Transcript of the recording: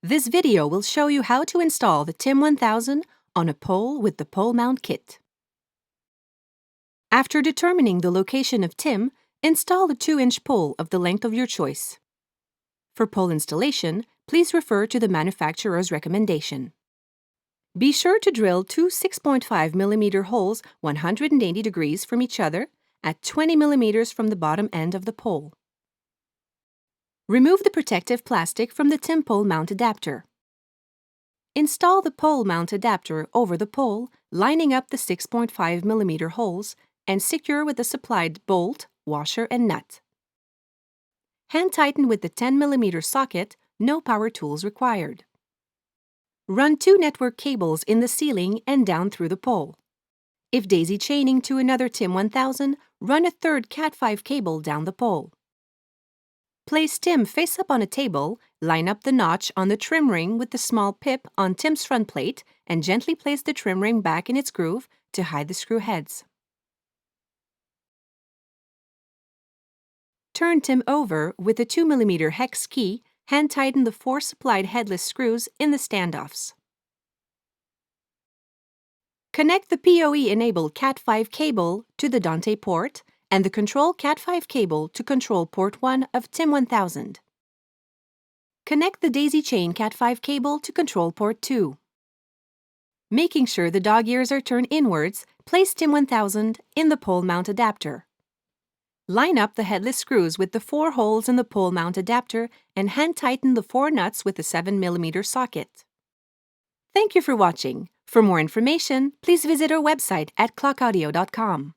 This video will show you how to install the TIM-1000 on a pole with the pole mount kit. After determining the location of TIM, install a 2-inch pole of the length of your choice. For pole installation, please refer to the manufacturer's recommendation. Be sure to drill two 6.5 mm holes 180 degrees from each other at 20 mm from the bottom end of the pole. Remove the protective plastic from the TIM pole mount adapter. Install the pole mount adapter over the pole, lining up the 6.5 mm holes, and secure with the supplied bolt, washer, and nut. Hand tighten with the 10 mm socket, no power tools required. Run 2 network cables in the ceiling and down through the pole. If daisy chaining to another TIM-1000, run a third Cat5 cable down the pole. Place TIM face up on a table, line up the notch on the trim ring with the small pip on TIM's front plate, and gently place the trim ring back in its groove to hide the screw heads. Turn TIM over with a 2 mm hex key, hand tighten the 4 supplied headless screws in the standoffs. Connect the PoE-enabled Cat5 cable to the Dante port and the control Cat5 cable to control port 1 of TIM-1000. Connect the daisy chain Cat5 cable to control port 2. Making sure the dog ears are turned inwards, place TIM-1000 in the pole mount adapter. Line up the headless screws with the 4 holes in the pole mount adapter and hand tighten the 4 nuts with the 7 mm socket. Thank you for watching. For more information, please visit our website at clockaudio.com.